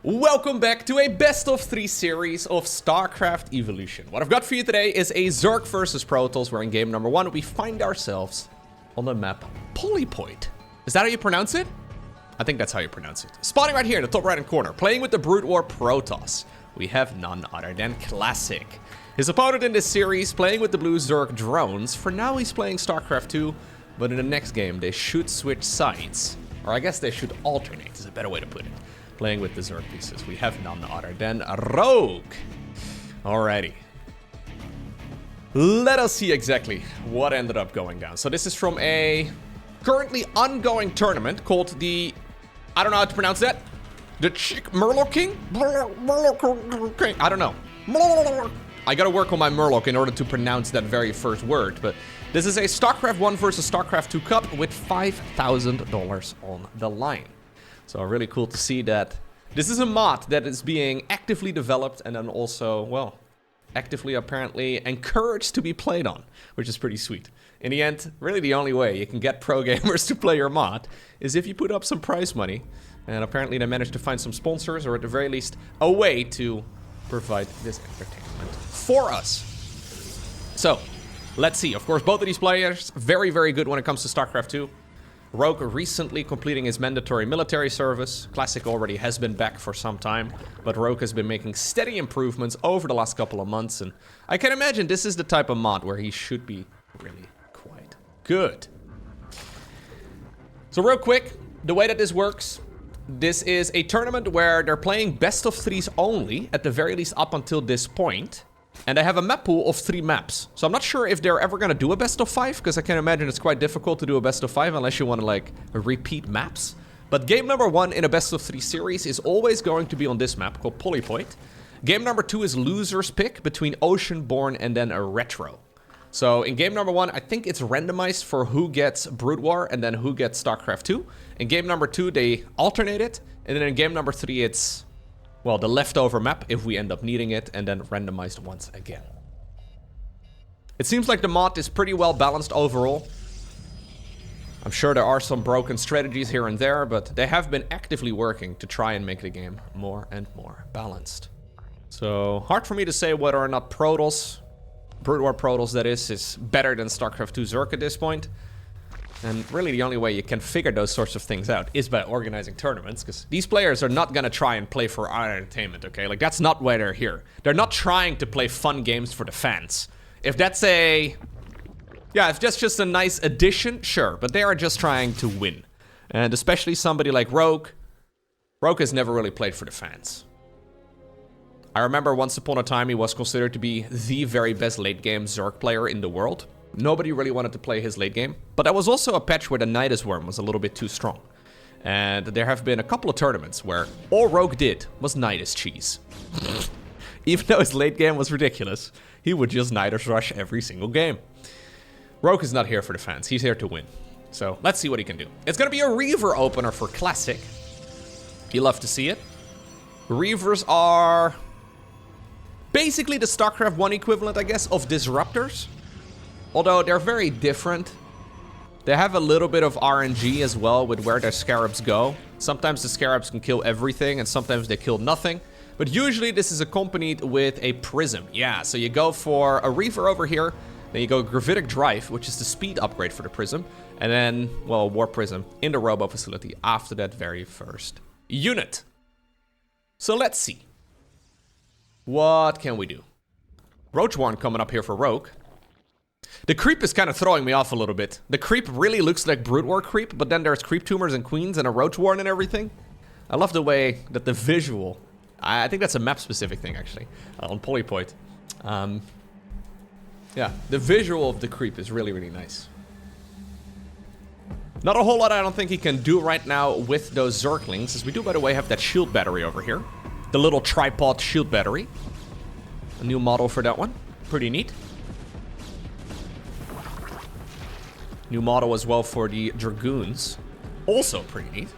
Welcome back to a best of 3 series of StarCraft Evolution. What I've got for you today is a Zerg versus Protoss, where in game number 1 we find ourselves on the map Polypoid. Is that how you pronounce it? I think that's how you pronounce it. Spawning right here in the top right hand corner, playing with the Brood War Protoss, we have none other than Classic. His opponent in this series, playing with the blue Zerg drones. For now he's playing StarCraft 2, but in the next game they should switch sides. Or I guess they should alternate, is a better way to put it. Playing with the Zerg pieces, we have none other than Rogue. Alrighty. Let us see exactly what ended up going down. So this is from a currently ongoing tournament called the... I don't know how to pronounce that. The Murloc King? I don't know. I gotta work on my Murloc in order to pronounce that very first word. But this is a StarCraft 1 versus StarCraft 2 Cup with $5,000 on the line. So really cool to see that this is a mod that is being actively developed and then also, well, actively apparently encouraged to be played on, which is pretty sweet. In the end, really the only way you can get pro gamers to play your mod is if you put up some prize money. And apparently they managed to find some sponsors, or at the very least a way to provide this entertainment for us. So, let's see. Of course, both of these players, very, very good when it comes to StarCraft 2. Rogue recently completing his mandatory military service. Classic already has been back for some time, but Rogue has been making steady improvements over the last couple of months, and I can imagine this is the type of mod where he should be really quite good. So real quick, the way that this works, this is a tournament where they're playing best of 3s only, at the very least up until this point. And I have a map pool of 3 maps. So I'm not sure if they're ever going to do a best of 5, because I can imagine it's quite difficult to do a best of 5 unless you want to, like, repeat maps. But game number 1 in a best of 3 series is always going to be on this map called Polypoid. Game number 2 is loser's pick between Oceanborn and then a Retro. So in game number 1, I think it's randomized for who gets Brood War and then who gets StarCraft 2. In game number 2, they alternate it. And then in game number 3, it's... well, the leftover map, if we end up needing it, and then randomized once again. It seems like the mod is pretty well balanced overall. I'm sure there are some broken strategies here and there, but they have been actively working to try and make the game more and more balanced. So, hard for me to say whether or not Protoss, Brood War Protoss that is better than StarCraft 2 Zerg at this point. And really the only way you can figure those sorts of things out is by organizing tournaments, because these players are not going to try and play for our entertainment, okay? Like, that's not why they're here. They're not trying to play fun games for the fans. If that's a... yeah, if that's just a nice addition, sure. But they are just trying to win. And especially somebody like Rogue. Rogue has never really played for the fans. I remember once upon a time he was considered to be the very best late-game Zerg player in the world. Nobody really wanted to play his late game. But that was also a patch where the Nidus Worm was a little bit too strong. And there have been a couple of tournaments where all Rogue did was Nidus cheese. Even though his late game was ridiculous, he would just Nidus rush every single game. Rogue is not here for the fans, he's here to win. So let's see what he can do. It's gonna be a Reaver opener for Classic. You love to see it. Reavers are basically the StarCraft 1 equivalent, I guess, of Disruptors. Although they're very different. They have a little bit of RNG as well with where their Scarabs go. Sometimes the Scarabs can kill everything and sometimes they kill nothing. But usually this is accompanied with a Prism. Yeah, so you go for a Reaver over here. Then you go Gravitic Drive, which is the speed upgrade for the Prism. And then, well, War Prism in the Robo facility after that very first unit. So let's see. What can we do? Roachwarn coming up here for Rogue. The creep is kind of throwing me off a little bit. The creep really looks like Brood War creep, but then there's creep tumors and queens and a Roachwarn and everything. I love the way that the visual... I think that's a map-specific thing, actually, on Polypoid. Yeah, the visual of the creep is really, really nice. Not a whole lot I don't think he can do right now with those Zerglings, as we do, by the way, have that shield battery over here. The little tripod shield battery. A new model for that one. Pretty neat. New model as well for the Dragoons. Also pretty neat.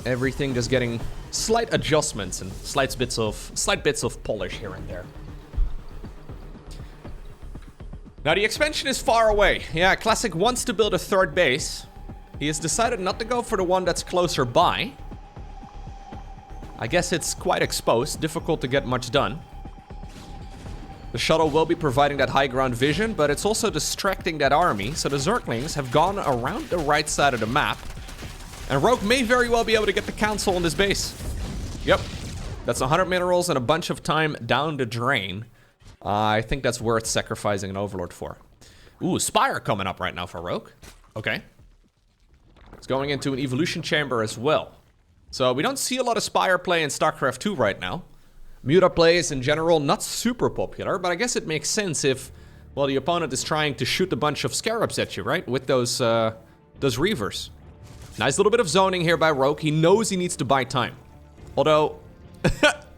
Everything just getting slight adjustments and slight bits of polish here and there. Now the expansion is far away. Yeah, Classic wants to build a 3rd base. He has decided not to go for the one that's closer by. I guess it's quite exposed, difficult to get much done. The shuttle will be providing that high ground vision, but it's also distracting that army, so the Zerglings have gone around the right side of the map. And Rogue may very well be able to get the council on this base. Yep, that's 100 minerals and a bunch of time down the drain. I think that's worth sacrificing an Overlord for. Ooh, Spire coming up right now for Rogue. Okay. It's going into an evolution chamber as well. So we don't see a lot of Spire play in StarCraft 2 right now. Muta play is in general not super popular, but I guess it makes sense if, well, the opponent is trying to shoot a bunch of Scarabs at you, right? With those Reavers. Nice little bit of zoning here by Rogue. He knows he needs to buy time. Although,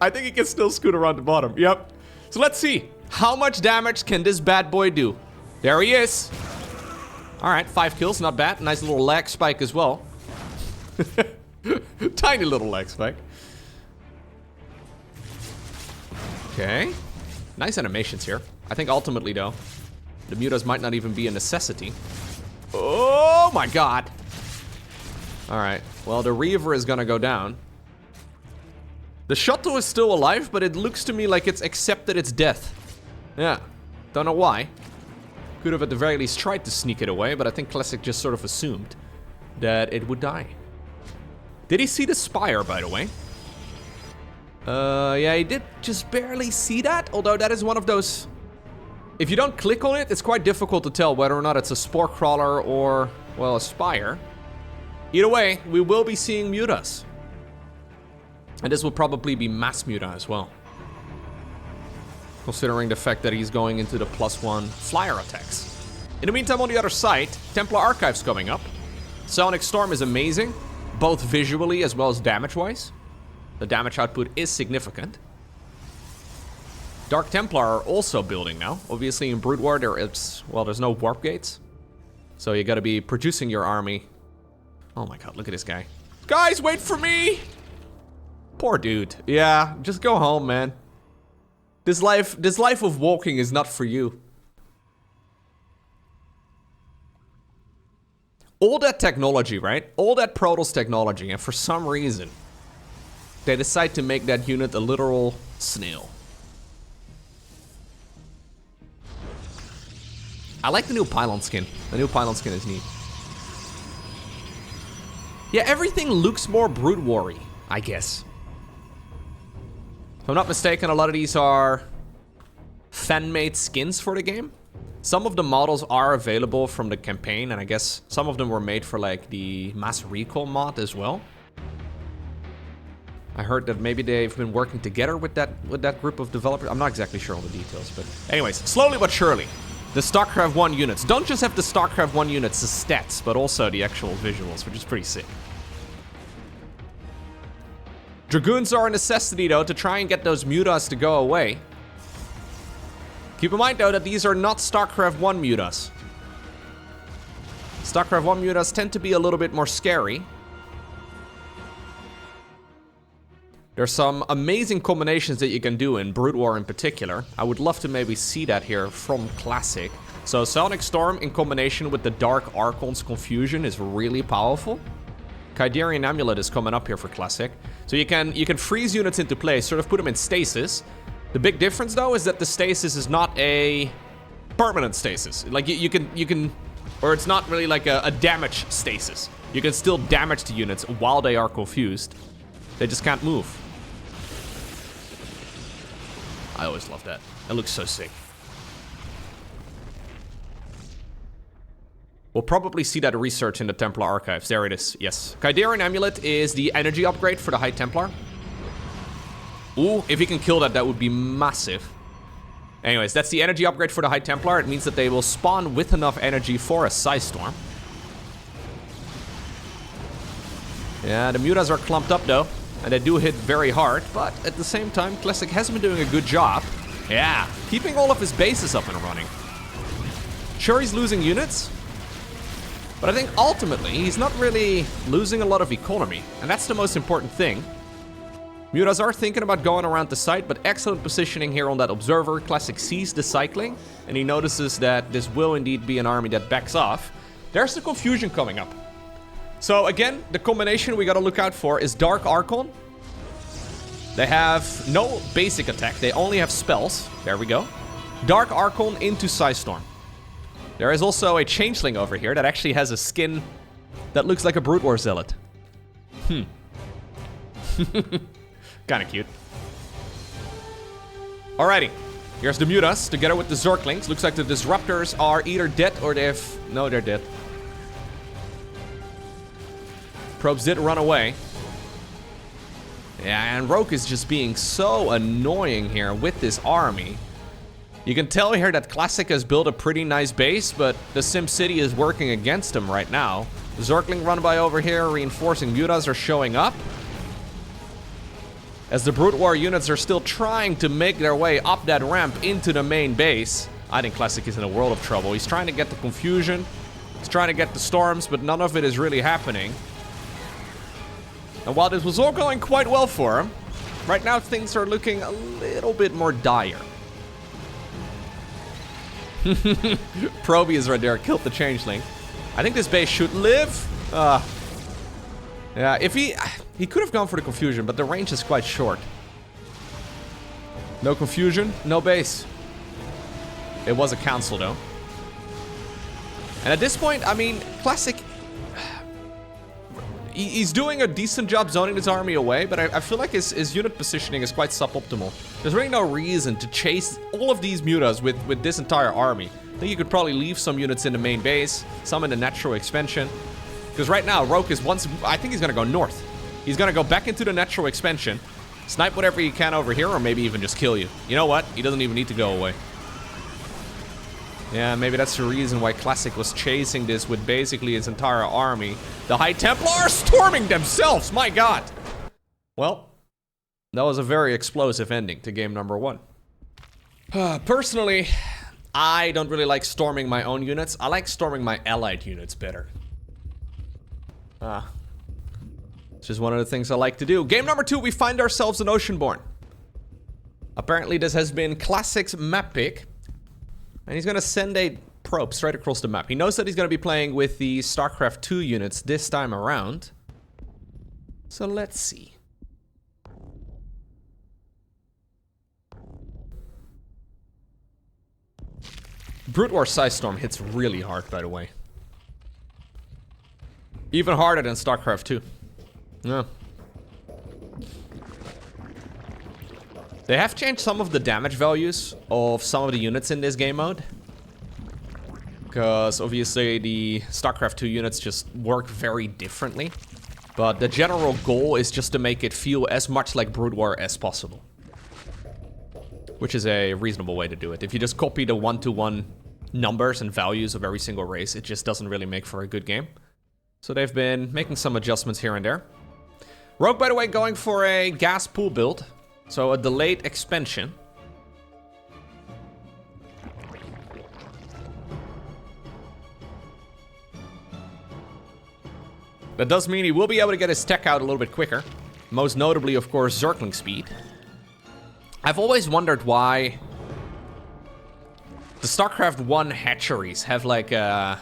I think he can still scoot around the bottom. Yep. So let's see. How much damage can this bad boy do? There he is. Alright, 5 kills, not bad. Nice little lag spike as well. Tiny little lag spike. Okay. Nice animations here. I think ultimately, though, the mutas might not even be a necessity. Oh my god. Alright, well, the Reaver is gonna go down. The shuttle is still alive, but it looks to me like it's accepted its death. Yeah, don't know why. Could have at the very least tried to sneak it away, but I think Classic just sort of assumed that it would die. Did he see the Spire, by the way? Yeah, he did just barely see that, although that is one of those... If you don't click on it, it's quite difficult to tell whether or not it's a Spore Crawler or, well, a Spire. Either way, we will be seeing mutas. And this will probably be mass muta as well. Considering the fact that he's going into the +1 flyer attacks. In the meantime, on the other side, Templar Archive's coming up. Sonic Storm is amazing, both visually as well as damage-wise. The damage output is significant. Dark Templar are also building now. Obviously in Brood War there's no warp gates. So you gotta be producing your army. Oh my god, look at this guy. Guys, wait for me! Poor dude. Yeah, just go home, man. This life of walking is not for you. All that technology, right? All that Protoss technology, and for some reason, they decide to make that unit a literal snail. I like the new pylon skin. The new pylon skin is neat. Yeah, everything looks more Brood War-y, I guess. If I'm not mistaken, a lot of these are fan-made skins for the game. Some of the models are available from the campaign, and I guess some of them were made for like the Mass Recall mod as well. I heard that maybe they've been working together with that group of developers. I'm not exactly sure all the details, but anyways, slowly but surely, the StarCraft 1 units don't just have the StarCraft 1 units as stats, but also the actual visuals, which is pretty sick. Dragoons are a necessity, though, to try and get those mutas to go away. Keep in mind, though, that these are not StarCraft 1 mutas. StarCraft 1 mutas tend to be a little bit more scary. There's some amazing combinations that you can do in Brood War in particular. I would love to maybe see that here from Classic. So Sonic Storm in combination with the Dark Archon's Confusion is really powerful. Kydarian Amulet is coming up here for Classic. So you can freeze units into place, sort of put them in stasis. The big difference, though, is that the stasis is not a permanent stasis. Like you can, or it's not really like a damage stasis. You can still damage the units while they are confused. They just can't move. I always love that. It looks so sick. We'll probably see that research in the Templar Archives. There it is, yes. Kydarian Amulet is the energy upgrade for the High Templar. Ooh, if he can kill that, that would be massive. Anyways, that's the energy upgrade for the High Templar. It means that they will spawn with enough energy for a Psi Storm. Yeah, the mutas are clumped up, though. And they do hit very hard, but at the same time, Classic has been doing a good job. Yeah, keeping all of his bases up and running. Sure, he's losing units, but I think ultimately, he's not really losing a lot of economy, and that's the most important thing. Mutas are thinking about going around the site, but excellent positioning here on that observer. Classic sees the cycling, and he notices that this will indeed be an army that backs off. There's the confusion coming up. So again, the combination we gotta look out for is Dark Archon They have no basic attack. They only have spells. There we go. Dark Archon into Psystorm. There is also a Changeling over here that actually has a skin that looks like a Brood War Zealot. Kinda cute. Alrighty. Here's the Mutas together with the Zerglings. Looks like the Disruptors are either dead or they've... No, they're dead. Probes did run away. Yeah, and Rogue is just being so annoying here with this army. You can tell here that Classic has built a pretty nice base, but the Sim City is working against him right now. Zergling run by over here, reinforcing Mutas are showing up. As the Brood War units are still trying to make their way up that ramp into the main base. I think Classic is in a world of trouble. He's trying to get the confusion. He's trying to get the storms, but none of it is really happening. And while this was all going quite well for him, right now things are looking a little bit more dire. Proby is right there, killed the Changeling. I think this base should live. Yeah, if he could have gone for the confusion, but the range is quite short. No confusion, no base. It was a council though. And at this point, I mean, Classic... He's doing a decent job zoning his army away, but I feel like his unit positioning is quite suboptimal. There's really no reason to chase all of these Mutas with this entire army. I think you could probably leave some units in the main base, some in the natural expansion. Because right now, Rogue is I think he's gonna go north. He's gonna go back into the natural expansion, snipe whatever he can over here, or maybe even just kill you. You know what? He doesn't even need to go away. Yeah, maybe that's the reason why Classic was chasing this with basically his entire army. The High Templars storming themselves, my god! Well, that was a very explosive ending to game number 1. Personally, I don't really like storming my own units. I like storming my allied units better. It's just one of the things I like to do. Game number 2, we find ourselves in Oceanborn. Apparently this has been Classic's map pick. And he's gonna send a probe straight across the map. He knows that he's gonna be playing with the StarCraft 2 units this time around. So let's see. Brood War Psystorm hits really hard, by the way. Even harder than StarCraft 2. Yeah. They have changed some of the damage values of some of the units in this game mode. Because obviously the StarCraft 2 units just work very differently. But the general goal is just to make it feel as much like Brood War as possible. Which is a reasonable way to do it. If you just copy the one-to-one numbers and values of every single race, it just doesn't really make for a good game. So they've been making some adjustments here and there. Rogue, by the way, going for a gas pool build. So a delayed expansion. That does mean he will be able to get his tech out a little bit quicker. Most notably, of course, Zergling speed. I've always wondered why the StarCraft 1 hatcheries have like a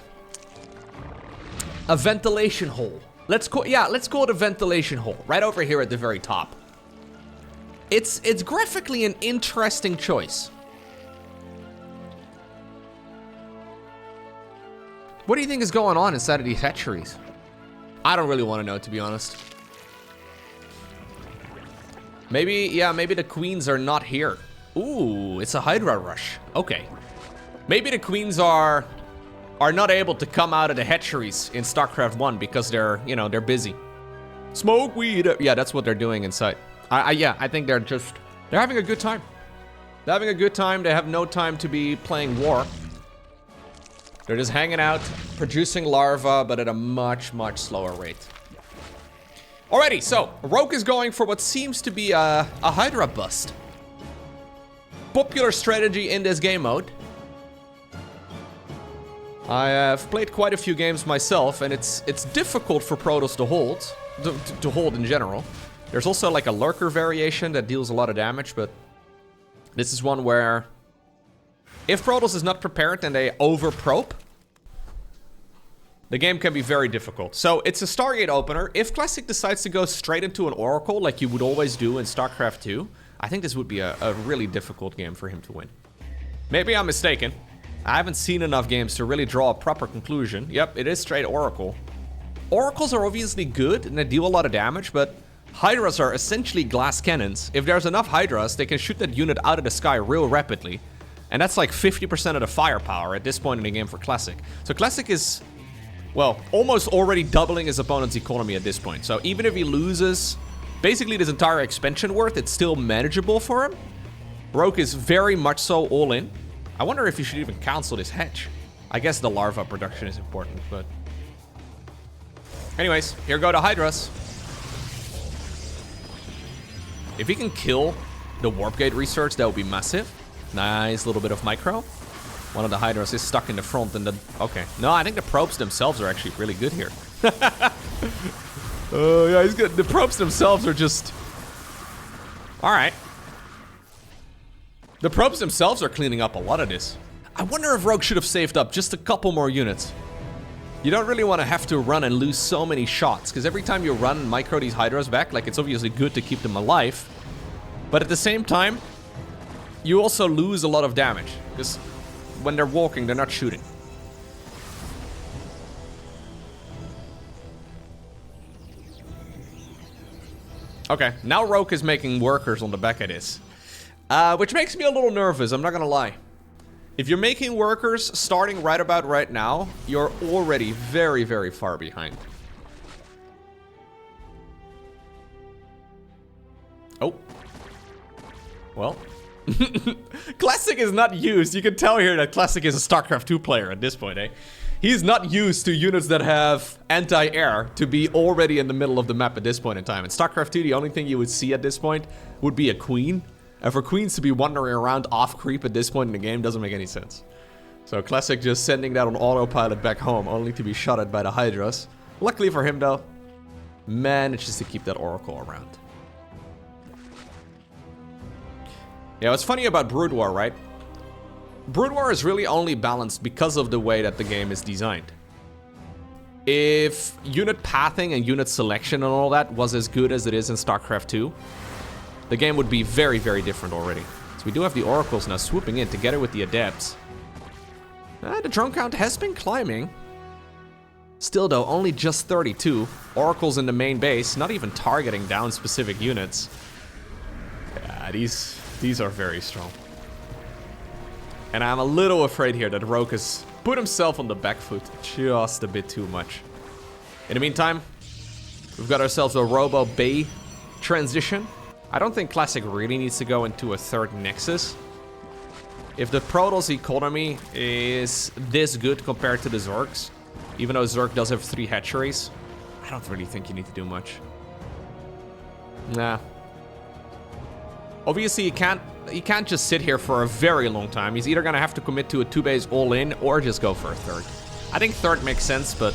ventilation hole. Let's call it a ventilation hole right over here at the very top. It's graphically an interesting choice. What do you think is going on inside of these hatcheries? I don't really want to know, to be honest. Maybe the queens are not here. Ooh, it's a Hydra rush. Okay. Maybe the queens are not able to come out of the hatcheries in StarCraft 1 because they're, you know, they're busy. Smoke weed. Yeah, that's what they're doing inside. I think they're having a good time. They're having a good time. They have no time to be playing war. They're just hanging out, producing larvae, but at a much, much slower rate. Alrighty, so Rogue is going for what seems to be a Hydra bust. Popular strategy in this game mode. I have played quite a few games myself, and it's difficult for Protoss to hold in general. There's also like a lurker variation that deals a lot of damage, but this is one where if Protoss is not prepared and they over-probe, The game can be very difficult. So it's a Stargate opener. If Classic decides to go straight into an Oracle like you would always do in StarCraft 2, I think this would be a really difficult game for him to win. Maybe I'm mistaken. I haven't seen enough games to really draw a proper conclusion. Yep, it is straight Oracle. Oracles are obviously good and they deal a lot of damage, but Hydras are essentially glass cannons. If there's enough Hydras, they can shoot that unit out of the sky real rapidly. And that's like 50% of the firepower at this point in the game for Classic. So Classic is, well, almost already doubling his opponent's economy at this point. So even if he loses basically this entire expansion worth, it's still manageable for him. Rogue is very much so all in. I wonder if you should even cancel this hedge. I guess the larva production is important, but... Anyways, here go the Hydras. If he can kill the Warp Gate research, that would be massive. Nice little bit of micro. One of the Hydras is stuck in the front and the... Okay. No, I think the probes themselves are actually really good here. Oh, yeah, he's good. The probes themselves are just... Alright. The probes themselves are cleaning up a lot of this. I wonder if Rogue should have saved up just a couple more units. You don't really want to have to run and lose so many shots, because every time you run and micro these Hydras back, like, it's obviously good to keep them alive. But at the same time, you also lose a lot of damage, because when they're walking, they're not shooting. Okay, now Rogue is making workers on the back of this. Which makes me a little nervous, I'm not gonna lie. If you're making workers starting right about right now, you're already very, very far behind. Oh. Well. Classic is not used. You can tell here that Classic is a StarCraft 2 player at this point, eh? He's not used to units that have anti-air to be already in the middle of the map at this point in time. In StarCraft 2, the only thing you would see at this point would be a queen. And for queens to be wandering around off creep at this point in the game doesn't make any sense. So Classic just sending that on autopilot back home, only to be shot at by the Hydras. Luckily for him though, manages to keep that Oracle around. Yeah, what's funny about Brood War, right? Brood War is really only balanced because of the way that the game is designed. If unit pathing and unit selection and all that was as good as it is in StarCraft 2, the game would be very, very different already. So we do have the Oracles now swooping in together with the Adepts. The drone count has been climbing. Still though, only just 32. Oracles in the main base, not even targeting down specific units. Yeah, these are very strong. And I'm a little afraid here that Rogue has put himself on the back foot just a bit too much. In the meantime, we've got ourselves a Robo Bay transition. I don't think Classic really needs to go into a third Nexus. If the Protoss economy is this good compared to the Zergs, even though Zerg does have 3 hatcheries, I don't really think you need to do much. Nah. Obviously, he can't just sit here for a very long time. He's either gonna have to commit to a 2-base all-in or just go for a third. I think third makes sense, but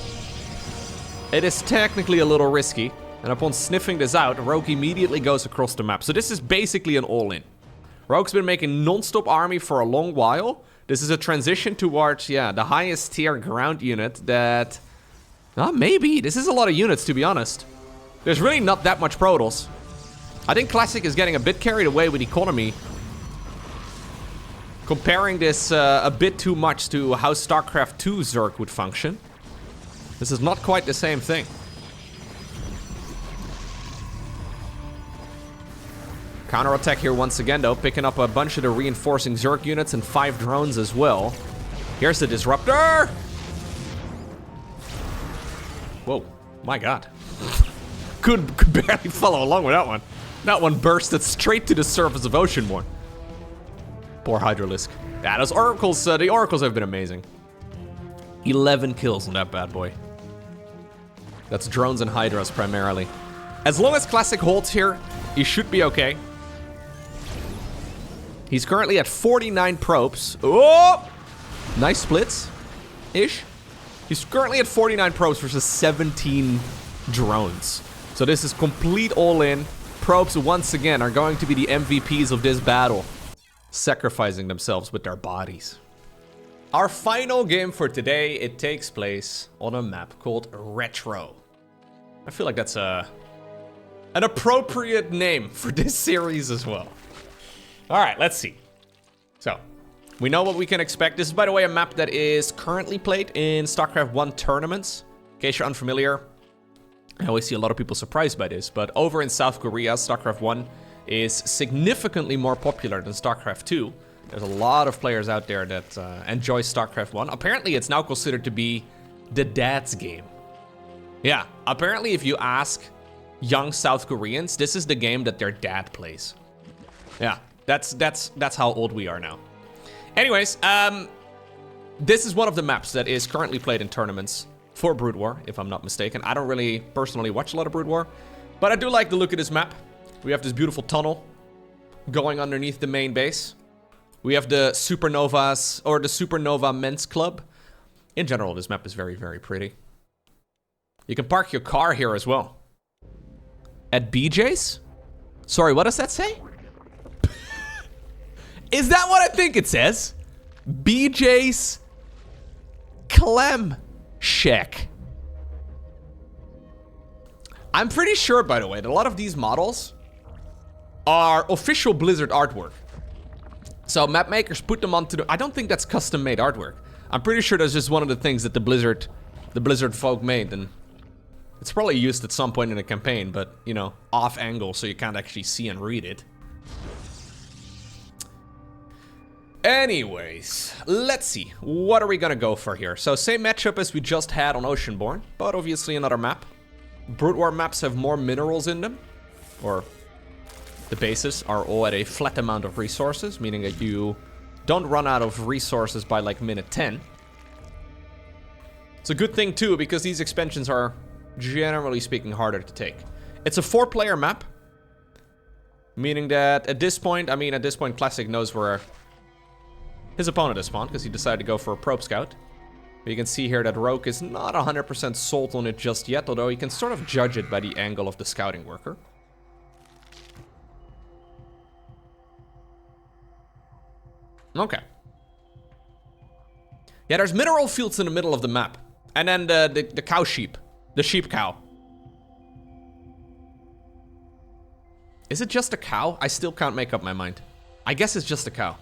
it is technically a little risky. And upon sniffing this out, Rogue immediately goes across the map. So this is basically an all-in. Rogue's been making non-stop army for a long while. This is a transition towards, yeah, the highest tier ground unit that... maybe. This is a lot of units, to be honest. There's really not that much Protoss. I think Classic is getting a bit carried away with economy. Comparing this a bit too much to how StarCraft 2 Zerg would function. This is not quite the same thing. Counterattack here once again though, picking up a bunch of the reinforcing Zerg units and 5 drones as well. Here's the Disruptor! Whoa, my god. Could barely follow along with that one. That one bursted straight to the surface of Oceanborn. Poor Hydralisk. Yeah, those Oracles, the Oracles have been amazing. 11 kills on that bad boy. That's drones and Hydras primarily. As long as Classic holds here, he should be okay. He's currently at 49 probes. Oh! Nice splits-ish. He's currently at 49 probes versus 17 drones. So this is complete all-in. Probes once again are going to be the MVPs of this battle. Sacrificing themselves with their bodies. Our final game for today, it takes place on a map called Retro. I feel like that's an appropriate name for this series as well. All right, let's see. So, we know what we can expect. This is, by the way, a map that is currently played in StarCraft 1 tournaments. In case you're unfamiliar, I always see a lot of people surprised by this, but over in South Korea, StarCraft 1 is significantly more popular than StarCraft 2. There's a lot of players out there that enjoy StarCraft 1. Apparently, it's now considered to be the dad's game. Yeah, apparently if you ask young South Koreans, this is the game that their dad plays. Yeah, that's how old we are now. Anyways, this is one of the maps that is currently played in tournaments for Brood War, if I'm not mistaken. I don't really personally watch a lot of Brood War, but I do like the look of this map. We have this beautiful tunnel going underneath the main base. We have the Supernovas, or the Supernova Men's Club. In general, this map is very, very pretty. You can park your car here as well. At BJ's? Sorry, what does that say? Is that what I think it says? BJ's Clam Shack. I'm pretty sure, by the way, that a lot of these models are official Blizzard artwork. So map makers put them onto the... I don't think that's custom made artwork. I'm pretty sure that's just one of the things that the Blizzard folk made, and it's probably used at some point in a campaign, but, you know, off angle so you can't actually see and read it. Anyways, let's see. What are we gonna go for here? So same matchup as we just had on Oceanborn, but obviously another map. Brood War maps have more minerals in them, or the bases are all at a flat amount of resources, meaning that you don't run out of resources by like minute 10. It's a good thing too, because these expansions are, generally speaking, harder to take. It's a 4-player map, meaning that at this point, Classic knows where his opponent is spawned, because he decided to go for a probe scout. But you can see here that Rogue is not 100% sold on it just yet, although he can sort of judge it by the angle of the scouting worker. Okay. Yeah, there's mineral fields in the middle of the map. And then the cow sheep. The sheep cow. Is it just a cow? I still can't make up my mind. I guess it's just a cow.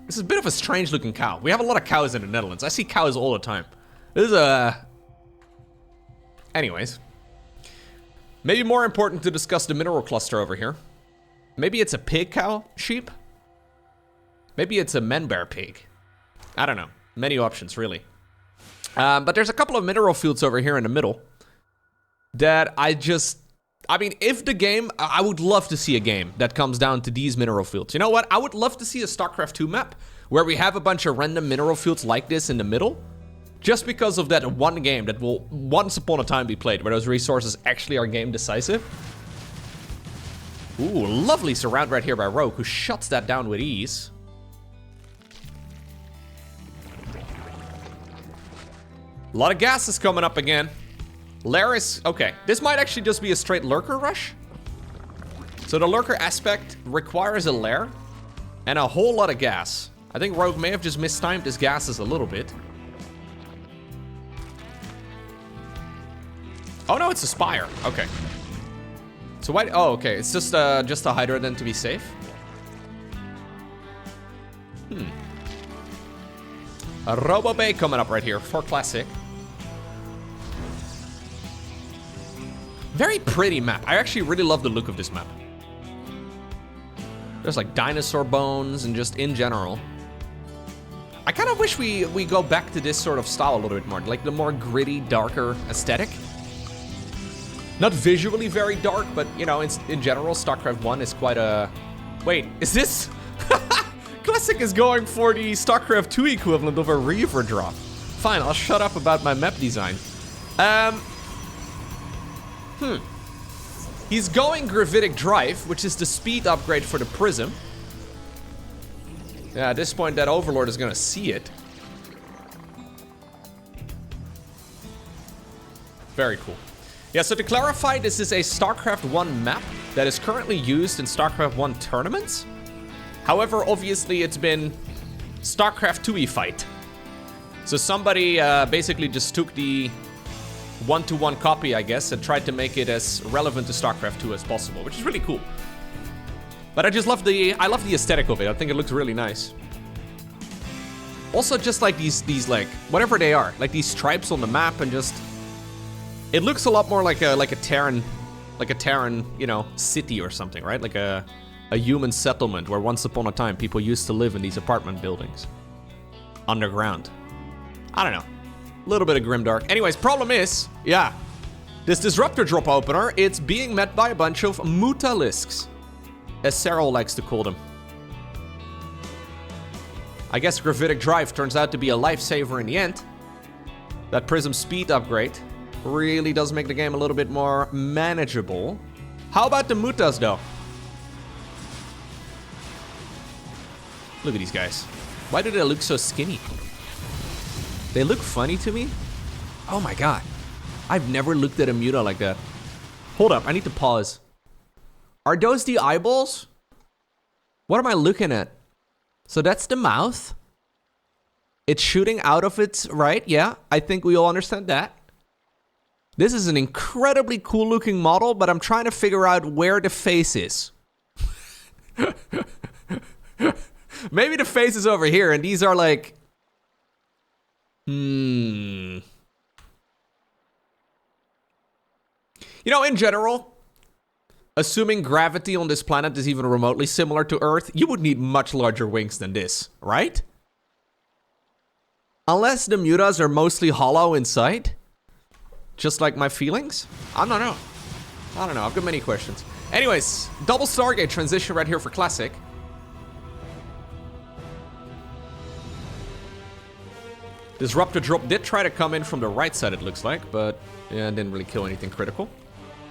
This is a bit of a strange looking cow. We have a lot of cows in the Netherlands. I see cows all the time. This is a... Anyways. Maybe more important to discuss the mineral cluster over here. Maybe it's a pig cow sheep? Maybe it's a men-bear pig. I don't know. Many options, really. But there's a couple of mineral fields over here in the middle that I mean, if the game... I would love to see a game that comes down to these mineral fields. You know what? I would love to see a StarCraft 2 map where we have a bunch of random mineral fields like this in the middle. Just because of that one game that will once upon a time be played, where those resources actually are game decisive. Ooh, lovely surround right here by Rogue, who shuts that down with ease. A lot of gas is coming up again. Laris, okay. This might actually just be a straight lurker rush. So the lurker aspect requires a lair and a whole lot of gas. I think Rogue may have just mistimed his gases a little bit. Oh no, it's a spire. Okay. So why? Oh, okay. It's just a Hydra then to be safe. A Robo Bay coming up right here for Classic. Very pretty map. I actually really love the look of this map. There's like dinosaur bones and just in general. I kind of wish we go back to this sort of style a little bit more. Like the more gritty, darker aesthetic. Not visually very dark, but you know, in general, StarCraft 1 is quite a... Wait, is this... Classic is going for the StarCraft 2 equivalent of a Reaver drop. Fine, I'll shut up about my map design. He's going Gravitic Drive, which is the speed upgrade for the Prism. Yeah, at this point, that Overlord is gonna see it. Very cool. Yeah, so to clarify, this is a StarCraft 1 map that is currently used in StarCraft 1 tournaments. However, obviously, it's been StarCraft 2e fight. So somebody basically just took the one-to-one copy, I guess, and tried to make it as relevant to StarCraft 2 as possible, which is really cool. But I just love I love the aesthetic of it. I think it looks really nice. Also, just like these like whatever they are, like these stripes on the map, and just it looks a lot more like a Terran, you know, city or something, right? Like a human settlement where once upon a time people used to live in these apartment buildings underground. I don't know. A little bit of grimdark. Anyways, problem is, yeah, this disruptor drop opener, it's being met by a bunch of mutalisks, as Cyril likes to call them. I guess gravitic drive turns out to be a lifesaver in the end. That prism speed upgrade really does make the game a little bit more manageable. How about the mutas though? Look at these guys. Why do they look so skinny? They look funny to me. Oh my god. I've never looked at a muta like that. Hold up, I need to pause. Are those the eyeballs? What am I looking at? So that's the mouth. It's shooting out of its right. Yeah, I think we all understand that. This is an incredibly cool looking model, but I'm trying to figure out where the face is. Maybe the face is over here and these are like... You know, in general, assuming gravity on this planet is even remotely similar to Earth, you would need much larger wings than this, right? Unless the mutas are mostly hollow inside. Just like my feelings. I don't know. I've got many questions. Anyways, double Stargate transition right here for Classic. Disruptor drop did try to come in from the right side, it looks like, but yeah, didn't really kill anything critical.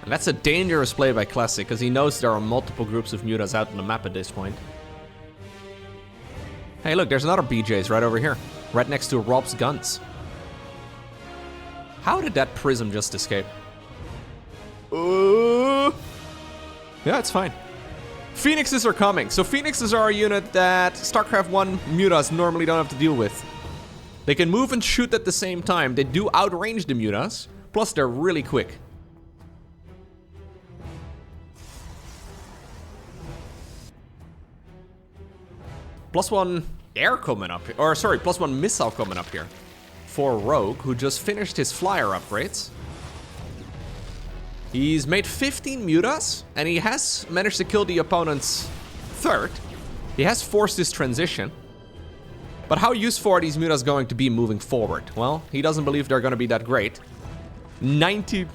And that's a dangerous play by Classic, because he knows there are multiple groups of mutas out on the map at this point. Hey, look, there's another BJ's right over here, right next to Rob's guns. How did that prism just escape? Yeah, it's fine. Phoenixes are coming. So Phoenixes are a unit that StarCraft 1 mutas normally don't have to deal with. They can move and shoot at the same time. They do outrange the mutas, plus they're really quick. +1 air coming up here, or sorry, +1 missile coming up here for Rogue, who just finished his flyer upgrades. He's made 15 mutas, and he has managed to kill the opponent's third. He has forced this transition. But how useful are these mutas going to be moving forward? Well, he doesn't believe they're going to be that great. 19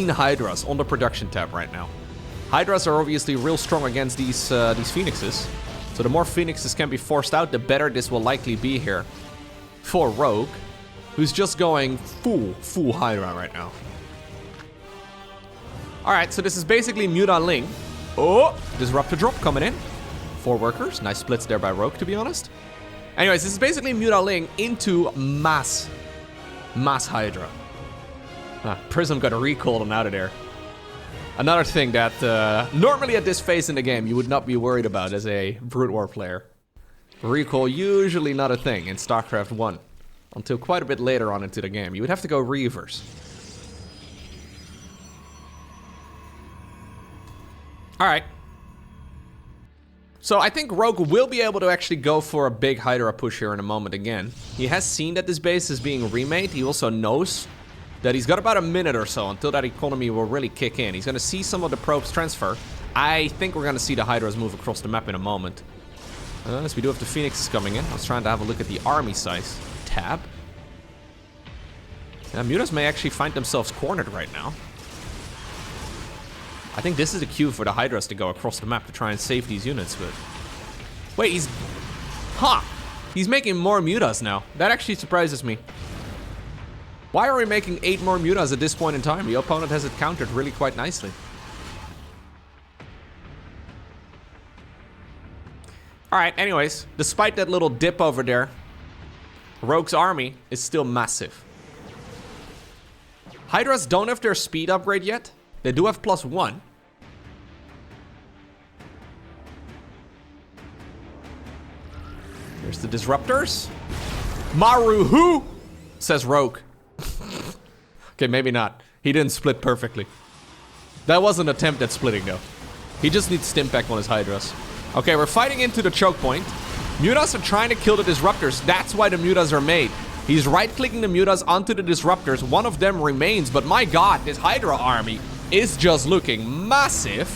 Hydras on the production tab right now. Hydras are obviously real strong against these Phoenixes. So the more Phoenixes can be forced out, the better this will likely be here for Rogue, who's just going full Hydra right now. Alright, so this is basically Muta Ling. Oh, Disruptor drop coming in. 4 workers. Nice splits there by Rogue, to be honest. Anyways, this is basically Muta Ling into mass Hydra. Prism got recalled and out of there. Another thing that normally at this phase in the game you would not be worried about as a Brute War player. Recall usually not a thing in StarCraft 1 until quite a bit later on into the game. You would have to go Reavers. Alright. So I think Rogue will be able to actually go for a big Hydra push here in a moment again. He has seen that this base is being remade. He also knows that he's got about a minute or so until that economy will really kick in. He's going to see some of the probes transfer. I think we're going to see the Hydras move across the map in a moment. As we do have the Phoenixes coming in. I was trying to have a look at the army size tab. Mutas may actually find themselves cornered right now. I think this is a cue for the Hydras to go across the map to try and save these units, but... Wait, he's... He's making more mutas now. That actually surprises me. Why are we making 8 more mutas at this point in time? The opponent has it countered really quite nicely. Alright, anyways, despite that little dip over there, Rogue's army is still massive. Hydras don't have their speed upgrade yet. They do have +1. Here's the disruptors. Maru who? Says Rogue. Okay, maybe not. He didn't split perfectly. That was an attempt at splitting, though. He just needs Stimpak on his Hydras. Okay, we're fighting into the choke point. Mutas are trying to kill the disruptors. That's why the Mutas are made. He's right-clicking the Mutas onto the disruptors. One of them remains, but my god, this Hydra army is just looking massive.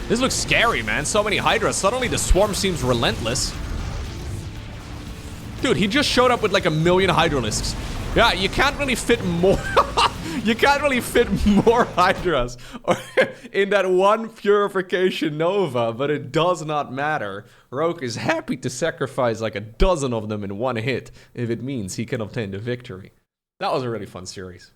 This looks scary, man. So many Hydras. Suddenly the swarm seems relentless. Dude, he just showed up with like 1 million Hydralisks. Yeah, you can't really fit more. You can't really fit more Hydras in that one Purification Nova, but it does not matter. Rogue is happy to sacrifice like 12 of them in one hit if it means he can obtain the victory. That was a really fun series.